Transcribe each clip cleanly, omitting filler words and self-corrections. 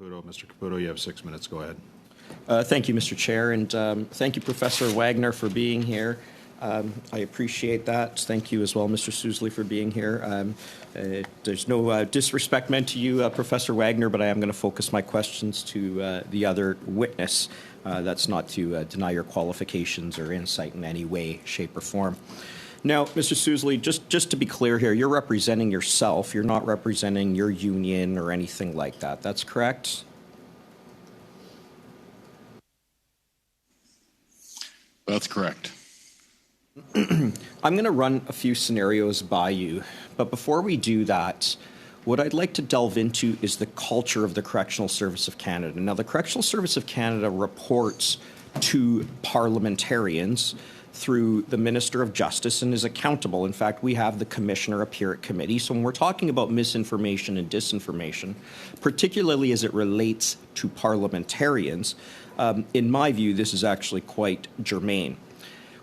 Caputo. Mr. Caputo, you have 6 minutes. Go ahead. Thank you, Mr. Chair, and thank you, Professor Wagner, for being here. I appreciate that. Thank you as well, Mr. Susley, for being here. There's no disrespect meant to you, Professor Wagner, but I am going to focus my questions to the other witness. That's not to deny your qualifications or insight in any way, shape, or form. Now, Mr. Susley, just to be clear here, you're representing yourself. You're not representing your union or anything like that. That's correct? That's correct. I'm going to run a few scenarios by you, but before we do that, what I'd like to delve into is the culture of the Correctional Service of Canada. Now, the Correctional Service of Canada reports to parliamentarians through the Minister of Justice and is accountable. In fact, we have the Commissioner appear at committee. So when we're talking about misinformation and disinformation, particularly as it relates to parliamentarians, in my view, this is actually quite germane.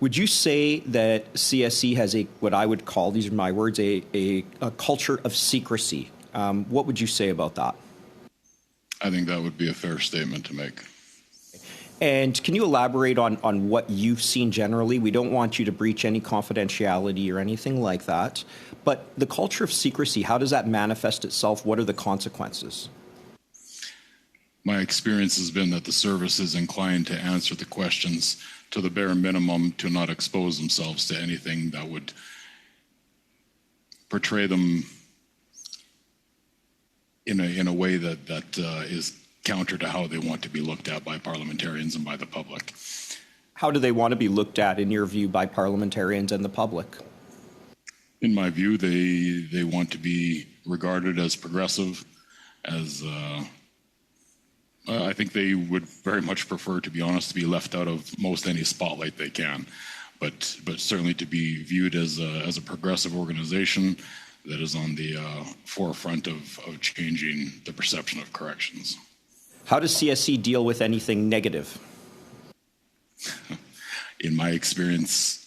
Would you say that CSE has what I would call, these are my words, a culture of secrecy? What would you say about that? I think that would be a fair statement to make. And can you elaborate on what you've seen generally? We don't want you to breach any confidentiality or anything like that. But the culture of secrecy, how does that manifest itself? What are the consequences? My experience has been that the service is inclined to answer the questions to the bare minimum, to not expose themselves to anything that would portray them in a way that is counter to how they want to be looked at by parliamentarians and by the public. How do they want to be looked at, in your view, by parliamentarians and the public? In my view, they want to be regarded as progressive, as I think they would very much prefer, to be honest, to be left out of most any spotlight they can, but certainly to be viewed as a progressive organization that is on the forefront of changing the perception of corrections. How does CSE deal with anything negative? In my experience,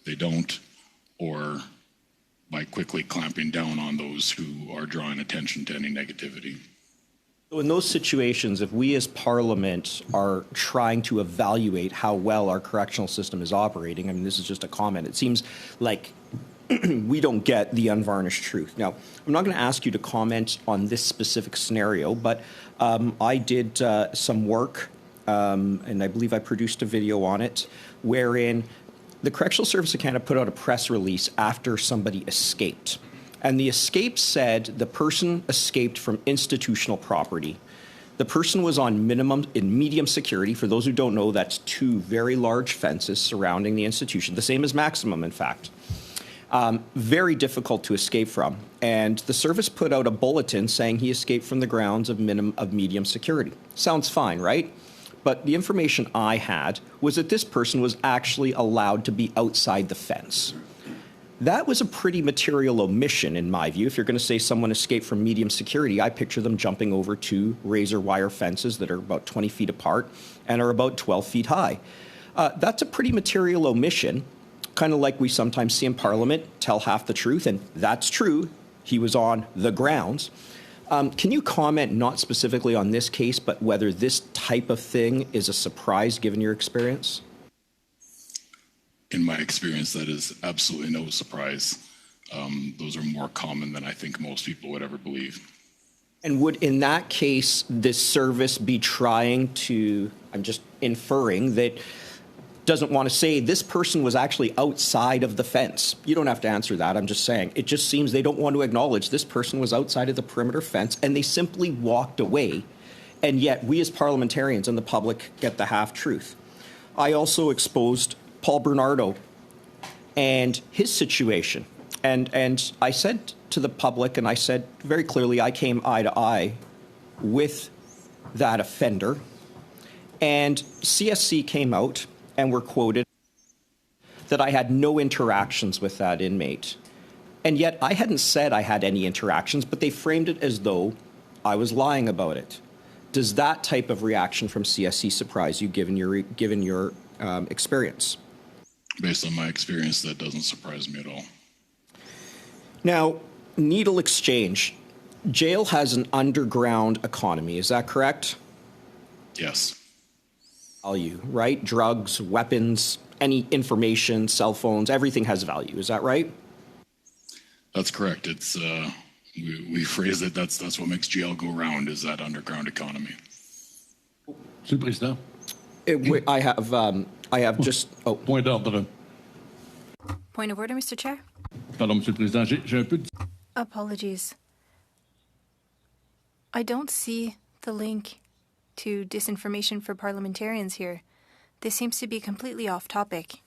they don't, or by quickly clamping down on those who are drawing attention to any negativity. So in those situations, if we as Parliament are trying to evaluate how well our correctional system is operating, I mean, this is just a comment, it seems like we don't get the unvarnished truth. Now, I'm not going to ask you to comment on this specific scenario, but I did some work, and I believe I produced a video on it, wherein the Correctional Service of Canada put out a press release after somebody escaped. And the escape said the person escaped from institutional property. The person was on medium security. For those who don't know, that's 2 very large fences surrounding the institution, the same as maximum, in fact. Very difficult to escape from. And the service put out a bulletin saying he escaped from the grounds of medium security. Sounds fine, right? But the information I had was that this person was actually allowed to be outside the fence. That was a pretty material omission, in my view. If you're going to say someone escaped from medium security, I picture them jumping over 2 razor wire fences that are about 20 feet apart and are about 12 feet high. That's a pretty material omission, kind of like we sometimes see in Parliament, tell half the truth, and that's true. He was on the grounds. Can you comment not specifically on this case, but whether this type of thing is a surprise given your experience? In my experience, that is absolutely no surprise. Those are more common than I think most people would ever believe. And would, in that case, this service be trying to, I'm just inferring, that doesn't want to say this person was actually outside of the fence? You don't have to answer that. I'm just saying. It just seems they don't want to acknowledge this person was outside of the perimeter fence and they simply walked away. And yet we as parliamentarians and the public get the half-truth. I also exposed Paul Bernardo and his situation. And I said to the public, and I said very clearly, I came eye to eye with that offender. And CSC came out and were quoted that I had no interactions with that inmate. And yet I hadn't said I had any interactions, but they framed it as though I was lying about it. Does that type of reaction from CSC surprise you, given your experience? Based on my experience, that doesn't surprise me at all. Now, needle exchange. Jail has an underground economy, is that correct? Yes, Value, right? Drugs, weapons, any information, cell phones, everything has value, is that right? that's correct. It's we phrase it. That's what makes jail go round, is that underground economy. Monsieur le Président, I have just, oh, point d'ordre. Point of order, Mr. Chair. Pardon, Monsieur le Président, j'ai un peu de Apologies. I don't see the link to disinformation for parliamentarians here. This seems to be completely off topic.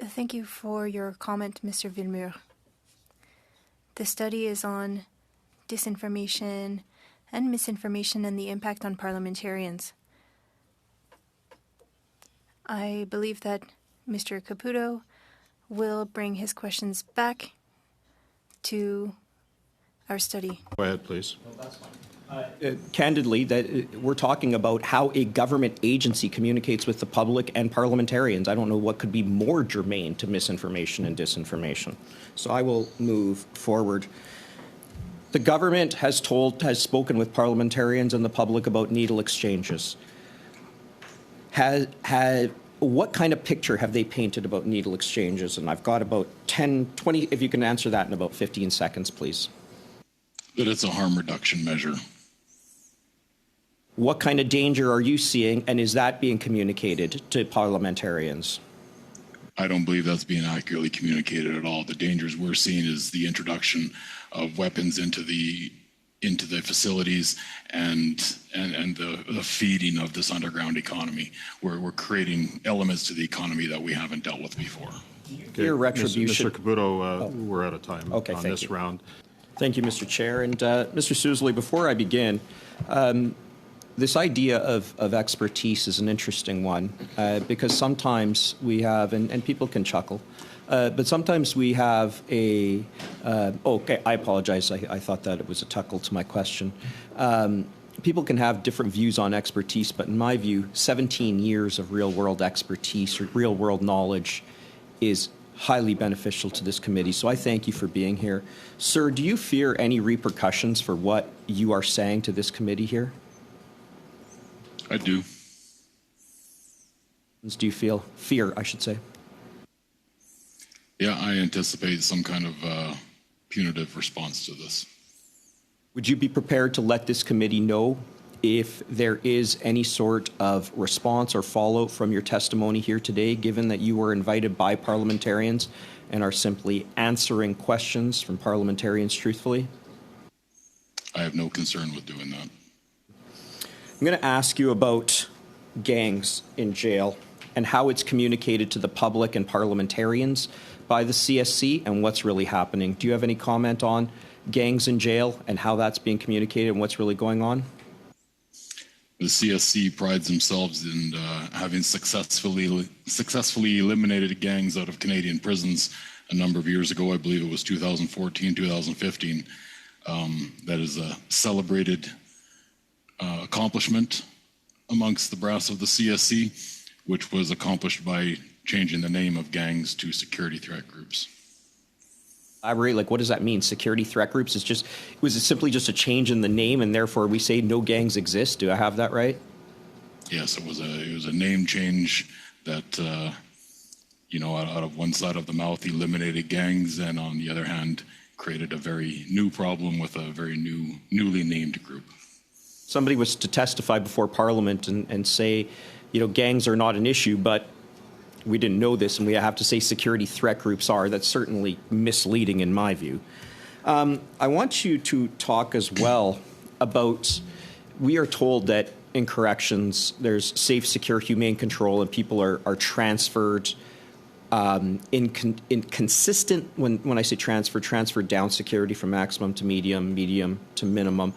Thank you for your comment, Mr. Villemur. The study is on disinformation and misinformation and the impact on parliamentarians. I believe that Mr. Caputo will bring his questions back to our study. Go ahead, please. candidly, that we're talking about how a government agency communicates with the public and parliamentarians. I don't know what could be more germane to misinformation and disinformation. So I will move forward. The government has spoken with parliamentarians and the public about needle exchanges. What kind of picture have they painted about needle exchanges? And I've got about 10, 20, if you can answer that in about 15 seconds, please. That it's a harm reduction measure. What kind of danger are you seeing, and is that being communicated to parliamentarians? I don't believe that's being accurately communicated at all. The dangers we're seeing is the introduction of weapons into the facilities and the feeding of this underground economy, where we're creating elements to the economy that we haven't dealt with before. Okay, Your retribution. Mr. Caputo, we're out of time Okay, on thank this you. round. Thank you, Mr. Chair. And Mr. Susley, before I begin, this idea of expertise is an interesting one because sometimes we have, and people can chuckle, but sometimes we have okay, I apologize. I thought that it was a tuckle to my question. People can have different views on expertise, but in my view, 17 years of real-world expertise or real-world knowledge is highly beneficial to this committee. So I thank you for being here. Sir, do you fear any repercussions for what you are saying to this committee here? I do. Do you feel fear, I should say? Yeah, I anticipate some kind of punitive response to this. Would you be prepared to let this committee know if there is any sort of response or fallout from your testimony here today, given that you were invited by parliamentarians and are simply answering questions from parliamentarians truthfully? I have no concern with doing that. I'm going to ask you about gangs in jail and how it's communicated to the public and parliamentarians by the CSC and what's really happening. Do you have any comment on gangs in jail and how that's being communicated and what's really going on? The CSC prides themselves in having successfully eliminated gangs out of Canadian prisons a number of years ago. I believe it was 2014, 2015. That is a celebrated accomplishment amongst the brass of the CSC, which was accomplished by changing the name of gangs to security threat groups. Like, what does that mean? Security threat groups? Was it simply just a change in the name, and therefore we say no gangs exist? Do I have that right? Yes, it was a name change that out of one side of the mouth eliminated gangs, and on the other hand created a very new problem with a very newly named group. Somebody was to testify before Parliament and say, gangs are not an issue, but we didn't know this, and we have to say security threat groups are. That's certainly misleading in my view. I want you to talk as well about, we are told that in corrections there's safe, secure, humane control, and people are transferred in consistent, when I say transferred down security from maximum to medium to minimum,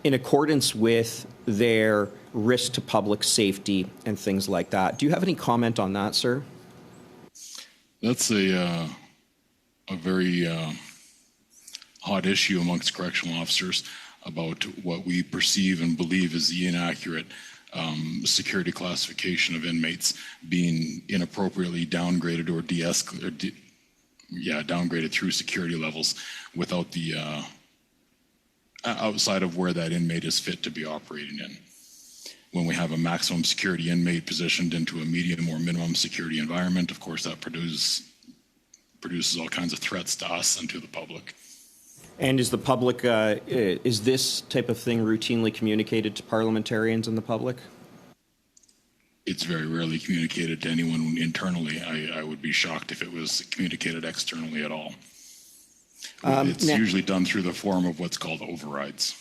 in accordance with their risk to public safety and things like that. Do you have any comment on that, sir? That's a very hot issue amongst correctional officers about what we perceive and believe is the inaccurate security classification of inmates being inappropriately downgraded or downgraded through security levels without the outside of where that inmate is fit to be operating in. When we have a maximum security inmate positioned into a medium or minimum security environment, of course, that produces all kinds of threats to us and to the public. And is the public, is this type of thing routinely communicated to parliamentarians and the public? It's very rarely communicated to anyone internally. I would be shocked if it was communicated externally at all. It's usually done through the form of what's called overrides.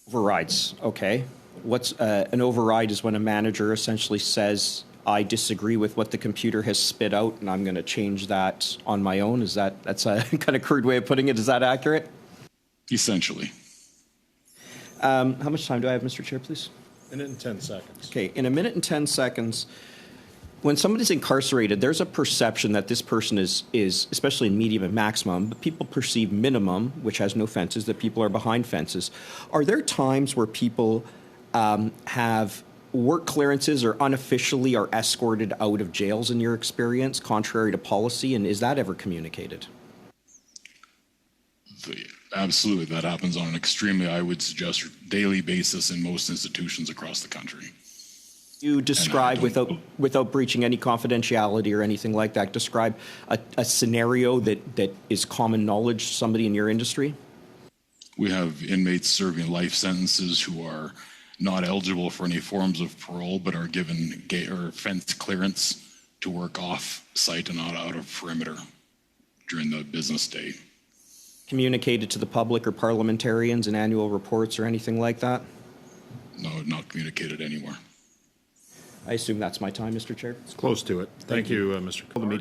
Overrides, okay. What's an override is when a manager essentially says, I disagree with what the computer has spit out and I'm going to change that on my own. That's a kind of crude way of putting it. Is that accurate? Essentially. How much time do I have, Mr. Chair, please? Minute and 10 seconds. Okay, in a minute and 10 seconds, when somebody's incarcerated, there's a perception that this person is especially in medium and maximum, but people perceive minimum, which has no fences, that people are behind fences. Are there times where people have work clearances or unofficially are escorted out of jails in your experience, contrary to policy, and is that ever communicated? Absolutely, that happens on an extremely, I would suggest, daily basis in most institutions across the country. You describe, without breaching any confidentiality or anything like that, describe a scenario that is common knowledge to somebody in your industry? We have inmates serving life sentences who are not eligible for any forms of parole, but are given fence clearance to work off-site and not out of perimeter during the business day. Communicated to the public or parliamentarians in annual reports or anything like that? No, not communicated anywhere. I assume that's my time, Mr. Chair. It's close to it. Thank you, Mr. Cole. The meeting